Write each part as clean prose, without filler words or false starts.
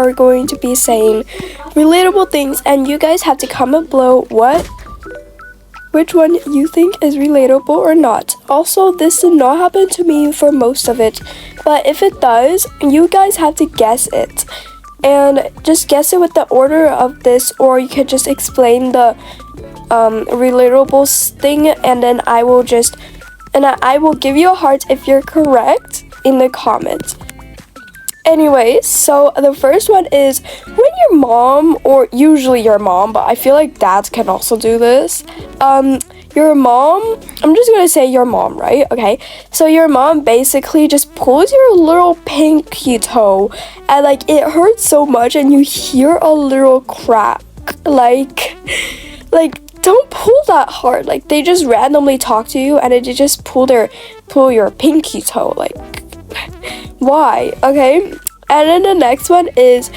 are going to be saying relatable things, and you guys have to comment below which one you think is relatable or not. Also, this did not happen to me for most of it, but if it does, you guys have to guess it. And just guess it with the order of this, or you could just explain the relatable thing, and then I will give you a heart if you're correct in the comments. Anyways, so the first one is when your mom, or usually your mom, but I feel like dads can also do this. Your mom, I'm just gonna say your mom, right? Okay, so your mom basically just pulls your little pinky toe, and like it hurts so much, and you hear a little crack. Like don't pull that hard. Like they just randomly talk to you, and they just pull your pinky toe. Like why? Okay, and then the next one is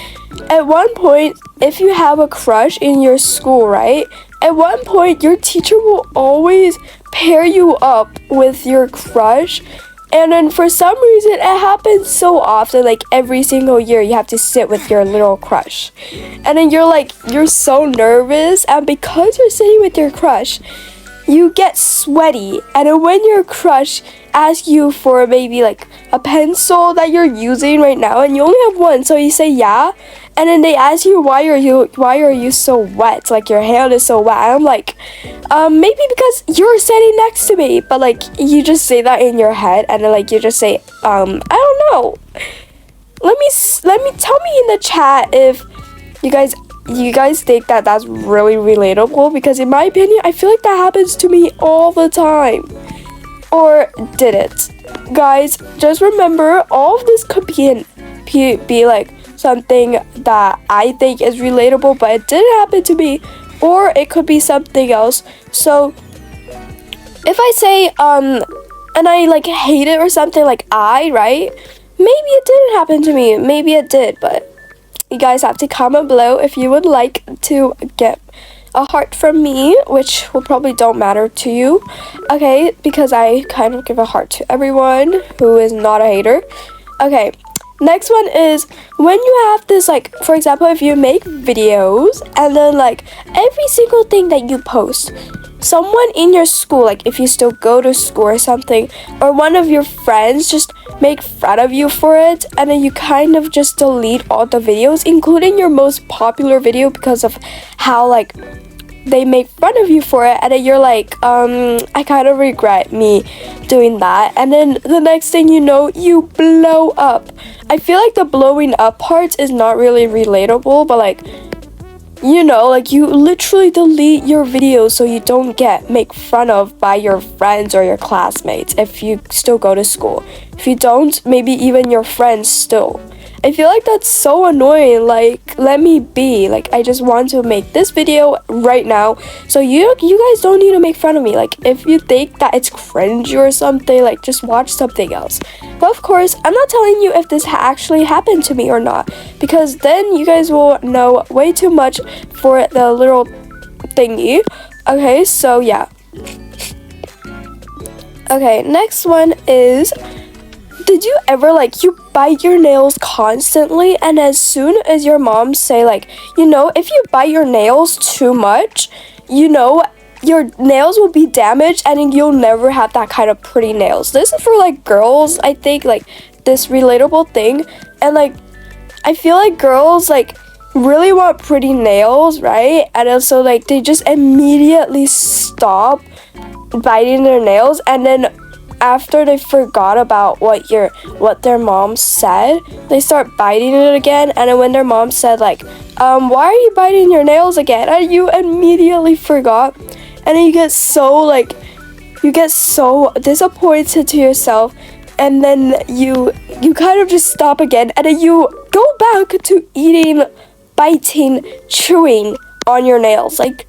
at one point, if you have a crush in your school, right? At one point, your teacher will always pair you up with your crush, and then for some reason it happens so often, like every single year you have to sit with your little crush, and then you're so nervous, and because you're sitting with your crush, you get sweaty, and then when your crush asks you for maybe like a pencil that you're using right now, and you only have one, so you say yeah, and then they ask you why are you so wet, like your hand is so wet, and I'm like maybe because you're sitting next to me, but like you just say that in your head, and then like you just say I don't know. Let me tell me in the chat if you guys think that that's really relatable, because in my opinion I feel like that happens to me all the time. Or did it? Guys, just remember, all of this could be like something that I think is relatable, but it didn't happen to me, or it could be something else. So if I say and I like hate it or something, like right? Maybe it didn't happen to me, maybe it did, but you guys have to comment below if you would like to get a heart from me, which will probably don't matter to you, okay, because I kind of give a heart to everyone who is not a hater. Okay, next one is when you have this, like, for example, if you make videos, and then like every single thing that you post, someone in your school, like if you still go to school or something, or one of your friends just make fun of you for it, and then you kind of just delete all the videos, including your most popular video, because of how like they make fun of you for it, and then you're like I kind of regret me doing that, and then the next thing you know, you blow up. I feel like the blowing up part is not really relatable, but like, you know, like you literally delete your videos so you don't get make fun of by your friends or your classmates if you still go to school. If you don't, maybe even your friends still. I feel like that's so annoying. Like, let me be. Like, I just want to make this video right now, so you guys don't need to make fun of me. Like, if you think that it's cringy or something, like, just watch something else. But of course, I'm not telling you if this actually happened to me or not, because then you guys will know way too much for the little thingy. Okay, so yeah. Okay, next one is, did you ever, like, you bite your nails constantly, and as soon as your mom say, like, you know, if you bite your nails too much, you know, your nails will be damaged, and you'll never have that kind of pretty nails. This is for, like, girls, I think, like, this relatable thing, and, like, I feel like girls, like, really want pretty nails, right? And also, like, they just immediately stop biting their nails, and then after they forgot about what their mom said, they start biting it again, and then when their mom said, like, why are you biting your nails again? And you immediately forgot, and then you get so disappointed to yourself, and then you kind of just stop again, and then you go back to eating, biting, chewing on your nails. Like,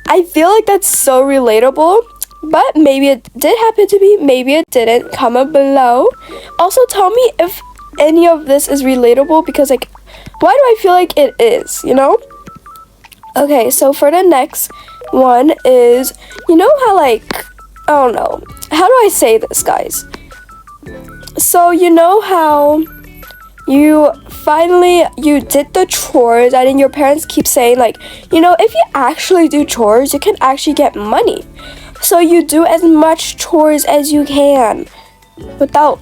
I feel like that's so relatable. But maybe it did happen to me, maybe it didn't. Comment below. Also, tell me if any of this is relatable, because, like, why do I feel like it is, you know? Okay, so for the next one is, you know how, like, I don't know, how do I say this, guys? So, you know how you did the chores, and then your parents keep saying like, if you actually do chores, you can actually get money. So you do as much chores as you can without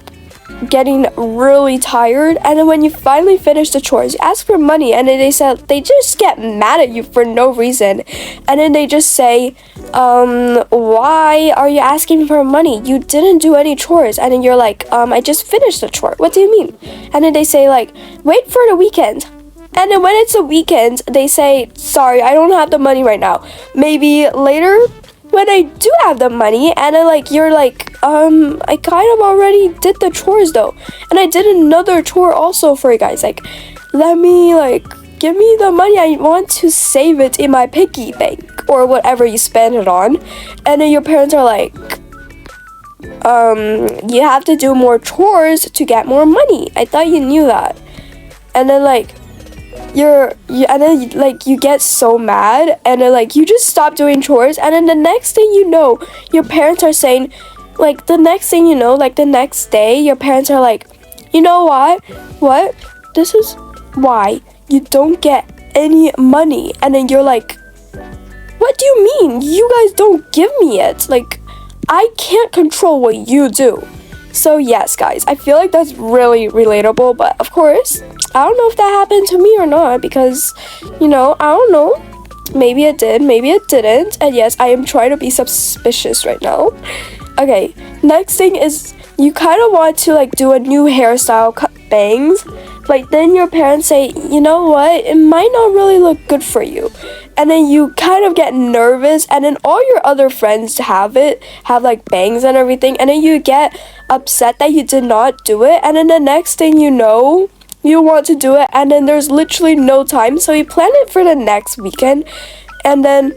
getting really tired, and then when you finally finish the chores, you ask for money, and then they just get mad at you for no reason, and then they just say, why are you asking for money? You didn't do any chores. And then you're like, I just finished the chore. What do you mean? And then they say like, wait for the weekend. And then when it's a weekend, they say, sorry, I don't have the money right now. Maybe later when I do have the money. And then like you're like, I kind of already did the chores though, and I did another chore also for you guys, like, give me the money, I want to save it in my piggy bank or whatever you spend it on. And then your parents are like, you have to do more chores to get more money. I thought you knew that. And then like you get so mad, and then like you just stop doing chores, and then the next thing you know, your parents are saying, like, the next thing you know, like the next day, your parents are like, you know what, this is why you don't get any money. And then you're like, what do you mean? You guys don't give me it. Like, I can't control what you do. So yes, guys, I feel like that's really relatable, but of course, I don't know if that happened to me or not, because, I don't know. Maybe it did, maybe it didn't. And yes, I am trying to be suspicious right now. Okay, next thing is you kind of want to like do a new hairstyle, cut bangs. Like, then your parents say, you know what, it might not really look good for you. And then you kind of get nervous, and then all your other friends have like bangs and everything, and then you get upset that you did not do it. And then the next thing you know, you want to do it, and then there's literally no time, so you plan it for the next weekend, and then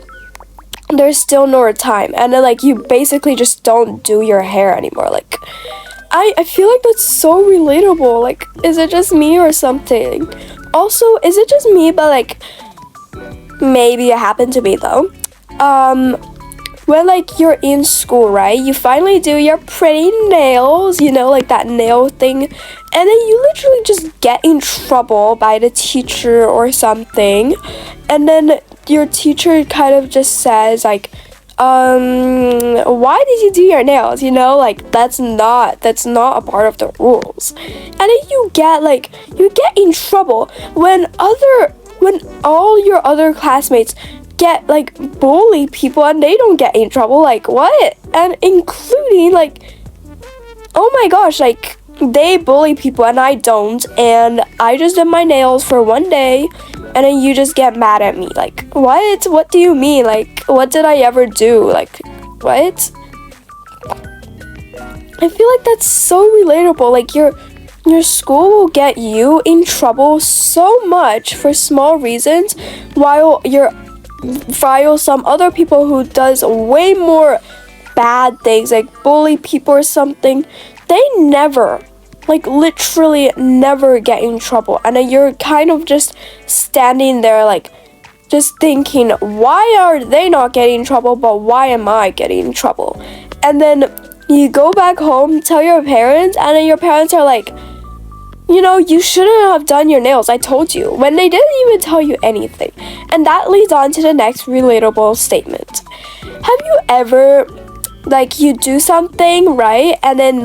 there's still no time, and then like you basically just don't do your hair anymore. Like, I feel like that's so relatable. Like, is it just me or something? Also, is it just me, but like maybe it happened to me though. When like you're in school, right, you finally do your pretty nails, like that nail thing, and then you literally just get in trouble by the teacher or something, and then your teacher kind of just says like, why did you do your nails? Like, that's not a part of the rules. And then you get in trouble when all your other classmates get like bully people and they don't get in trouble. Like, what? And including like, oh my gosh, like they bully people and I don't, and I just did my nails for one day, and then you just get mad at me. Like, what do you mean? Like, what did I ever do? Like, what? I feel like that's so relatable. Like, your school will get you in trouble so much for small reasons, while some other people who does way more bad things, like bully people or something, they never, like literally never get in trouble. And then you're kind of just standing there like just thinking, why are they not getting in trouble, but why am I getting in trouble? And then you go back home, tell your parents, and then your parents are like, you shouldn't have done your nails, I told you, when they didn't even tell you anything. And that leads on to the next relatable statement. Have you ever, like, you do something, right? And then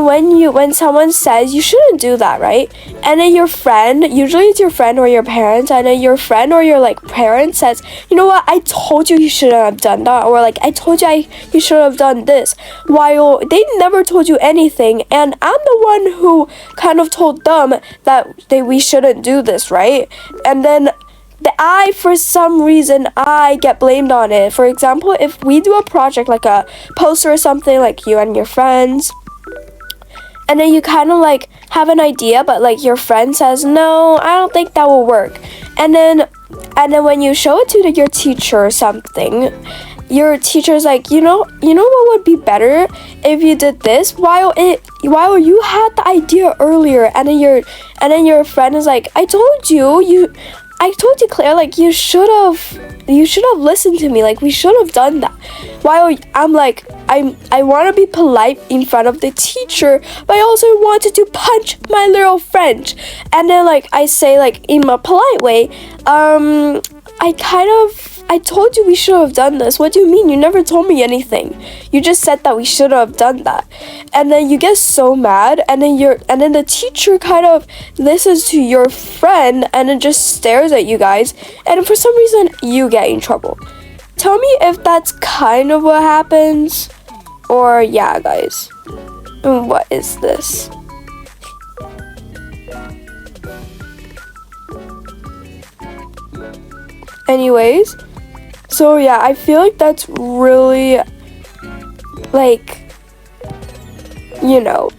when someone says you shouldn't do that, right? And then your friend, usually it's your friend or your parents, and then your friend or your like parent says, you know what, I told you shouldn't have done that, or like I told you you should have done this, while they never told you anything, and I'm the one who kind of told them that we shouldn't do this, right? And then for some reason, I get blamed on it. For example, if we do a project like a poster or something, like you and your friends, and then you kind of like have an idea, but like your friend says, no, I don't think that will work. And then when you show it to your teacher or something, your teacher's like, you know what would be better if you did this, while you had the idea earlier. And then your friend is like, I told you I told you, Claire, like you should have listened to me. Like we should have done that. While I'm like I want to be polite in front of the teacher, but I also wanted to punch my little friend. And then like I say like in a polite way, I told you we should have done this. What do you mean? You never told me anything. You just said that we should have done that. And then you get so mad, and then the teacher kind of listens to your friend and then just stares at you guys, and for some reason you get in trouble. Tell me if that's kind of what happens, or yeah, guys. What is this? Anyways, so yeah, I feel like that's really, like, you know,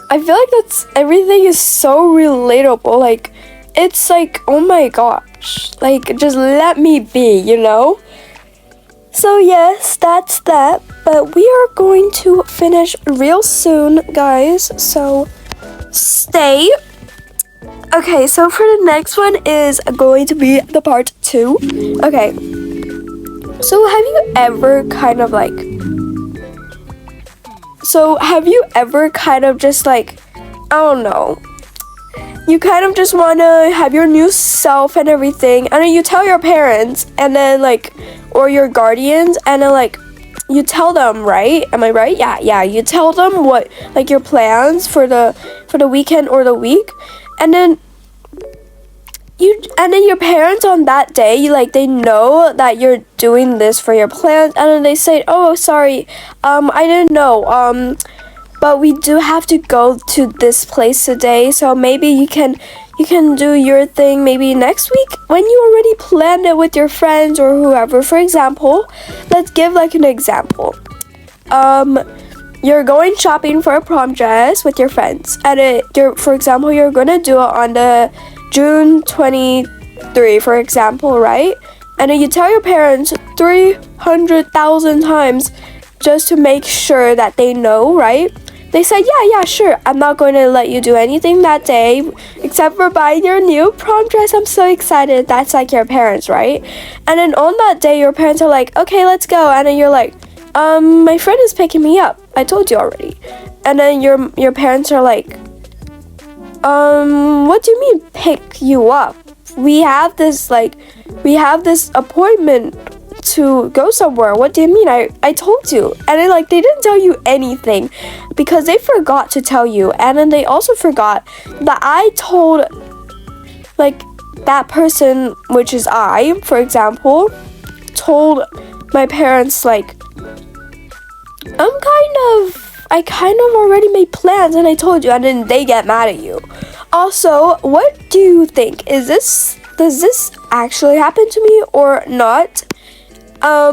I feel like that's, everything is so relatable. Like, it's like, oh my gosh, like, just let me be, you know? So yes, that's that, but we are going to finish real soon, guys, so stay. Okay, so for the next one is going to be the part 2. Okay, so have you ever kind of just like, I don't know, you kind of just want to have your new self and everything, and then you tell your parents, and then like, or your guardians, and then like, you tell them, right? Am I right? Yeah, you tell them what, like, your plans for the weekend or the week, and then your parents on that day, like, they know that you're doing this for your plans, and then they say, oh, sorry, I didn't know, but we do have to go to this place today, so maybe you can do your thing maybe next week when you already planned it with your friends or whoever. For example, let's give like an example. You're going shopping for a prom dress with your friends, and for example, you're gonna do it on the June 23, for example, right? And then you tell your parents 300,000 times just to make sure that they know, right? They said, yeah, sure, I'm not going to let you do anything that day except for buying your new prom dress. I'm so excited. That's like your parents, right? And then on that day, your parents are like, okay, let's go. And then you're like, my friend is picking me up. I told you already. And then your parents are like, what do you mean pick you up? We have this appointment to go somewhere. What do you mean? I told you. And then like, they didn't tell you anything because they forgot to tell you. And then they also forgot that I told like that person, which is I, for example, told my parents like, I kind of already made plans and I told you, and then they get mad at you. Also, what do you think? Does this actually happen to me or not? I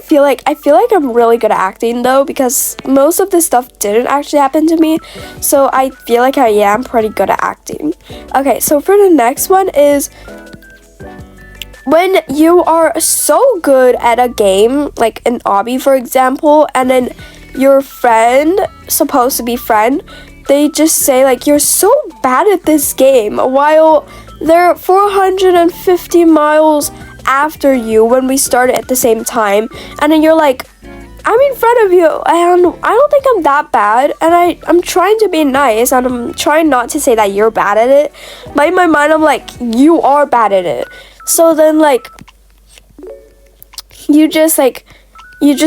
feel like I'm really good at acting though, because most of this stuff didn't actually happen to me, so I feel like I am pretty good at acting. Okay, so for the next one is when you are so good at a game, like an obby, for example, and then your friend, supposed to be friend, they just say like, you're so bad at this game, while they're 450 miles after you when we started at the same time, and then you're like, I'm in front of you and I don't think I'm that bad, and I'm trying to be nice and I'm trying not to say that you're bad at it, but in my mind I'm like, you are bad at it. So then like, you just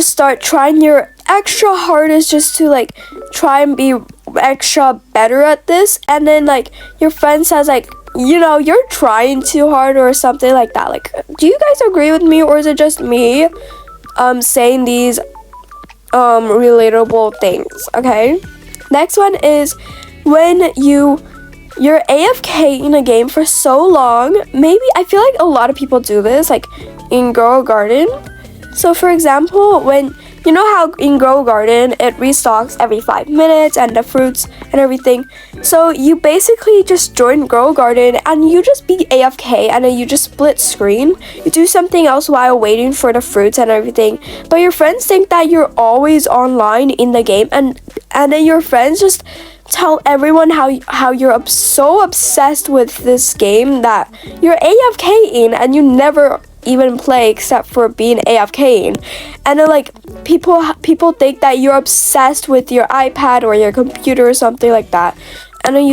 start trying your extra hardest just to like try and be extra better at this, and then like your friend says like, you know, you're trying too hard or something like that. Like, do you guys agree with me, or is it just me saying these relatable things? Okay, next one is when you're AFK in a game for so long. Maybe I feel like a lot of people do this, like in Grow Garden. So for example, when you know how in Grow Garden it restocks every 5 minutes and the fruits and everything. So you basically just join Grow Garden and you just be AFK, and then you just split screen. You do something else while waiting for the fruits and everything. But your friends think that you're always online in the game, and then your friends just tell everyone how you're so obsessed with this game that you're AFKing and you never even play except for being AFKing. And then like people think that you're obsessed with your iPad or your computer or something like that. And then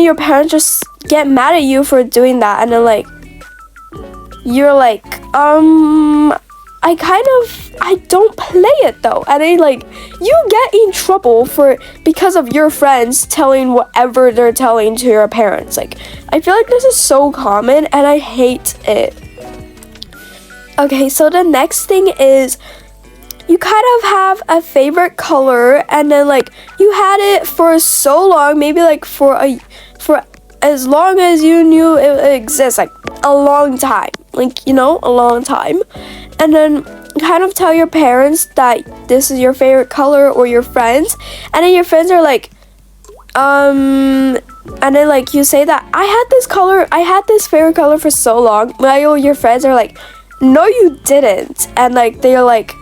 your parents just get mad at you for doing that, and then like you're like, I don't play it though. And then like you get in trouble because of your friends telling whatever they're telling to your parents. Like I feel like this is so common and I hate it. Okay, so the next thing is you kind of have a favorite color, and then like you had it for so long, maybe like for as long as you knew it exists, like a long time, like, you know, a long time. And then kind of tell your parents that this is your favorite color, or your friends, and then your friends are like, and then like you say that I had this favorite color for so long, while your friends are like, no you didn't. And like they're like,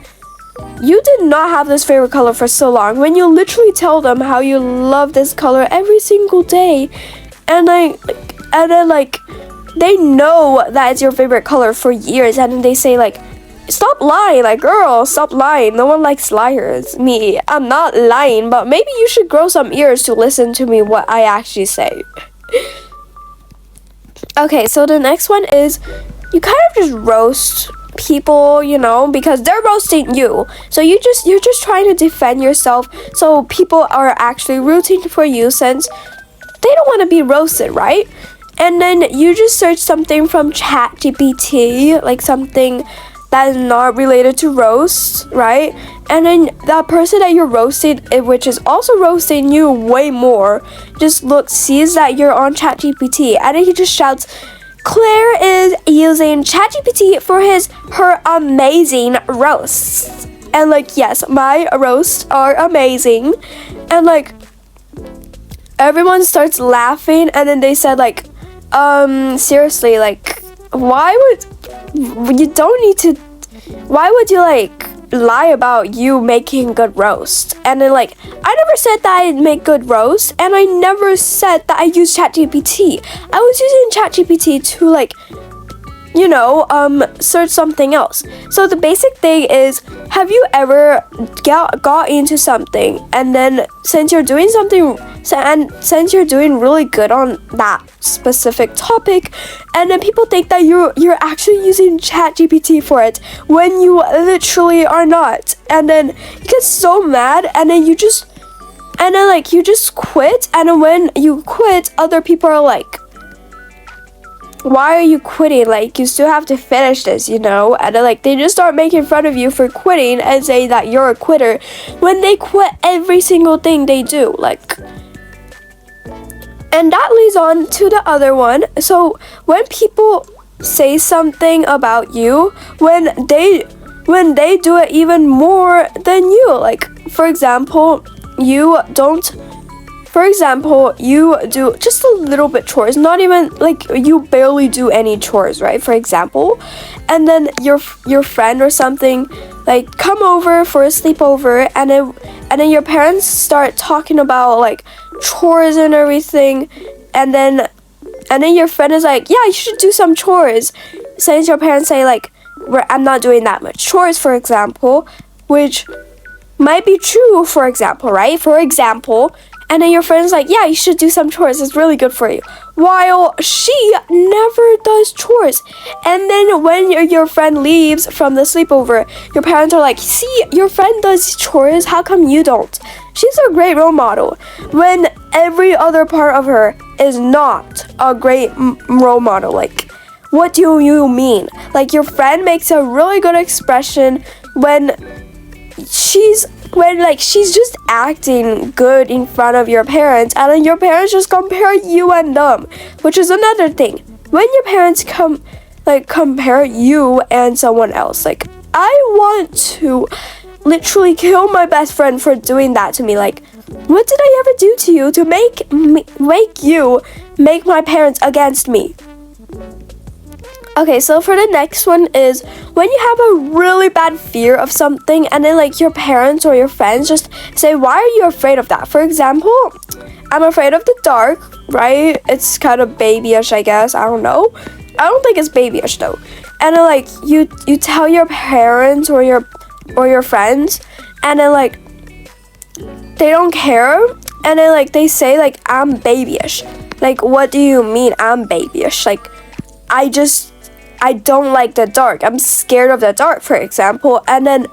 you did not have this favorite color for so long, when you literally tell them how you love this color every single day. And then like they know that it's your favorite color for years, and then they say like, stop lying, like girl, stop lying, no one likes liars. Me, I'm not lying, but maybe you should grow some ears to listen to me what I actually say. Okay, so the next one is you kind of just roast people, you know, because they're roasting you. So you're just trying to defend yourself, so people are actually rooting for you since they don't want to be roasted, right? And then you just search something from ChatGPT, like something that is not related to roast, right? And then that person that you're roasting, which is also roasting you way more, just sees that you're on ChatGPT, and then he just shouts, Claire is using ChatGPT for her amazing roasts. And like, yes, my roasts are amazing. And like everyone starts laughing, and then they said like, seriously, like why would you like lie about you making good roast? And then like, I never said that I make good roast, and I never said that I use ChatGPT. I was using ChatGPT to like, you know, search something else. So the basic thing is, have you ever got into something, and then since you're doing really good on that specific topic, and then people think that you're actually using ChatGPT for it when you literally are not, and then you get so mad, and then you just quit, and then when you quit, other people are like, why are you quitting? Like, you still have to finish this, you know? And then like they just start making fun of you for quitting and say that you're a quitter when they quit every single thing they do. Like, and that leads on to the other one. So when people say something about you, when they do it even more than you, like for example, you do just a little bit chores, not even like you barely do any chores, right? For example, and then your friend or something like come over for a sleepover, and then your parents start talking about like chores and everything, and then your friend is like, yeah, you should do some chores, since your parents say like, I'm not doing that much chores, for example, which might be true, for example, right? For example. And then your friend's like, yeah, you should do some chores, it's really good for you, while she never does chores. And then when your friend leaves from the sleepover, your parents are like, see, your friend does chores, how come you don't? She's a great role model, when every other part of her is not a great role model. Like, what do you mean? Like, your friend makes a really good expression when she's just acting good in front of your parents, and then your parents just compare you and them, which is another thing. When your parents compare you and someone else, like, I want to literally kill my best friend for doing that to me. Like, what did I ever do to you to make you make my parents against me? Okay, so for the next one is when you have a really bad fear of something and then like your parents or your friends just say, why are you afraid of that? For example, I'm afraid of the dark, right? It's kind of babyish, I guess. I don't know. I don't think it's babyish though. And then like you tell your parents or your friends, and then like they don't care, and then like they say like I'm babyish. Like, what do you mean I'm babyish? Like, I don't like the dark. I'm scared of the dark, for example. And then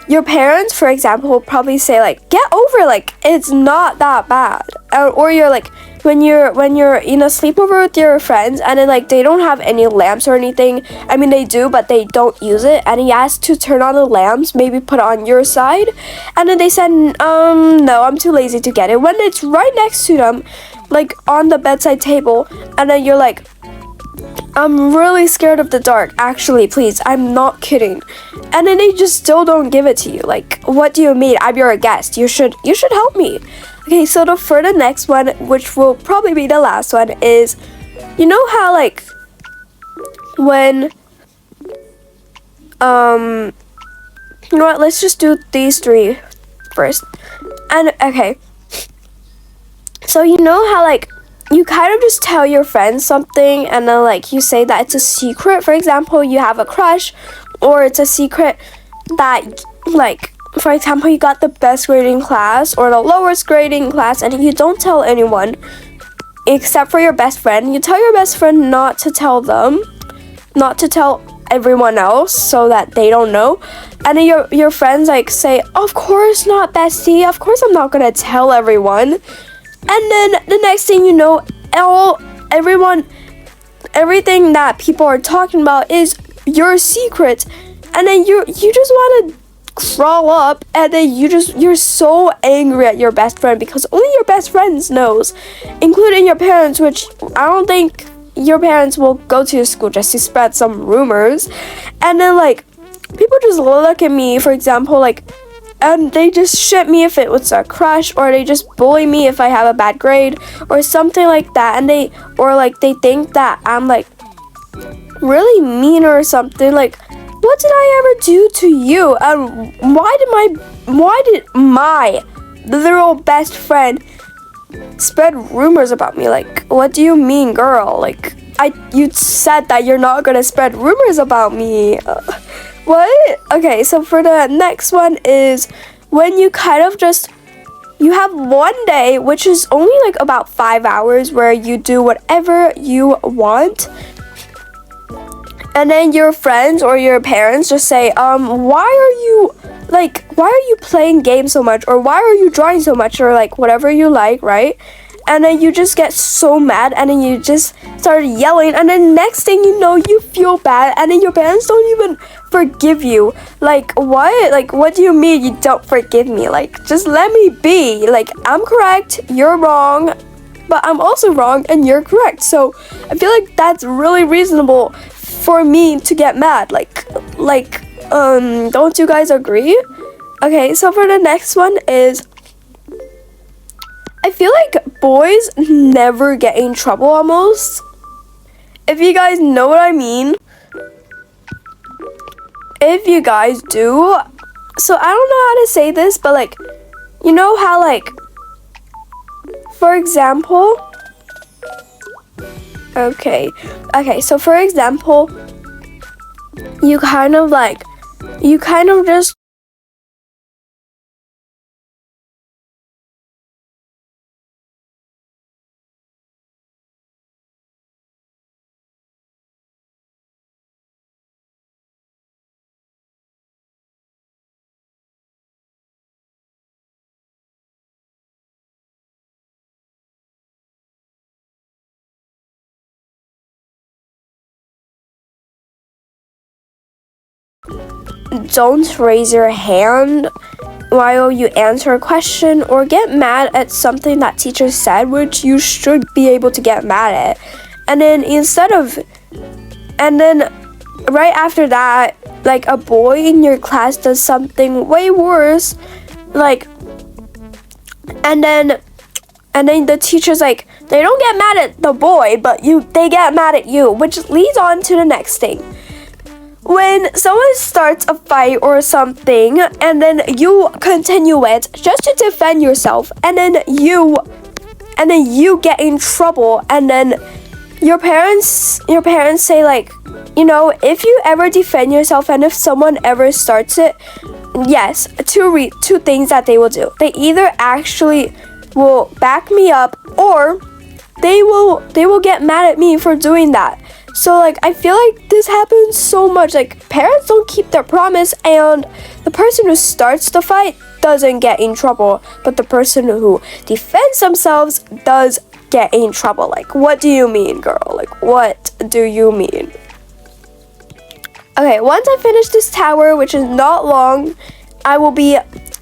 your parents, for example, will probably say like, get over it, like it's not that bad. Or you're like, when you're in a sleepover with your friends and then like they don't have any lamps or anything. I mean they do, but they don't use it, and he asked to turn on the lamps, maybe put it on your side, and then they said no, I'm too lazy to get it, when it's right next to them, like on the bedside table. And then you're like, I'm really scared of the dark, actually, please, I'm not kidding. And then they just still don't give it to you. Like, what do you mean? I'm your guest. You should help me. Okay, so for the next one, which will probably be the last one, is, you know how like when you know what, let's just do these three first. And okay, so you know how like you kind of just tell your friends something and then like you say that it's a secret. For example, you have a crush, or it's a secret that like, for example, you got the best grade in class or the lowest grade in class, and you don't tell anyone except for your best friend. You tell your best friend not to tell them, not to tell everyone else so that they don't know. And then your friends like say, of course not, bestie, of course I'm not gonna tell everyone. And then the next thing you know, everything that people are talking about is your secret. And then you just want to crawl up, and then you're so angry at your best friend because only your best friends knows, including your parents, which I don't think your parents will go to your school just to spread some rumors. And then like people just look at me, for example, like, and they just shit me if it was a crush, or they just bully me if I have a bad grade or something like that. And they think that I'm like really mean or something. Like, what did I ever do to you? And why did my literal best friend spread rumors about me? Like, what do you mean, girl? Like, you said that you're not gonna spread rumors about me. What? Okay, so for the next one is when you kind of just, you have one day, which is only like about 5 hours, where you do whatever you want. And then your friends or your parents just say, why are you playing games so much? Or why are you drawing so much? Or like whatever you like, right? And then you just get so mad, and then you just start yelling, and then next thing you know, you feel bad, and then your parents don't even forgive you. Like, what? Like, what do you mean you don't forgive me? Like, just let me be. Like, I'm correct, you're wrong, but I'm also wrong, and you're correct. So I feel like that's really reasonable for me to get mad. Don't you guys agree? Okay, so for the next one is, I feel like boys never get in trouble almost. If you guys know what I mean. If you guys do. So I don't know how to say this, but like, you know how like, for example, okay, so for example, you kind of just don't raise your hand while you answer a question, or get mad at something that teacher said, which you should be able to get mad at. And then right after that, like a boy in your class does something way worse, like, and then the teacher's like, They don't get mad at the boy, but they get mad at you, which leads on to the next thing. When someone starts a fight or something, and then you continue it just to defend yourself, and then you get in trouble, and then your parents say, like, you know, if you ever defend yourself and if someone ever starts it, yes, two things that they will do. They either actually will back me up, or they will get mad at me for doing that. So, like, I feel like this happens so much. Like, parents don't keep their promise, and the person who starts the fight doesn't get in trouble, but the person who defends themselves does get in trouble. Like, what do you mean, girl? Like, what do you mean? Okay, once I finish this tower, which is not long, I will be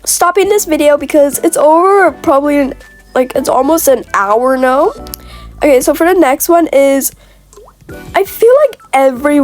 stopping this video because it's over probably it's almost an hour now. Okay, so for the next one is, I feel like everyone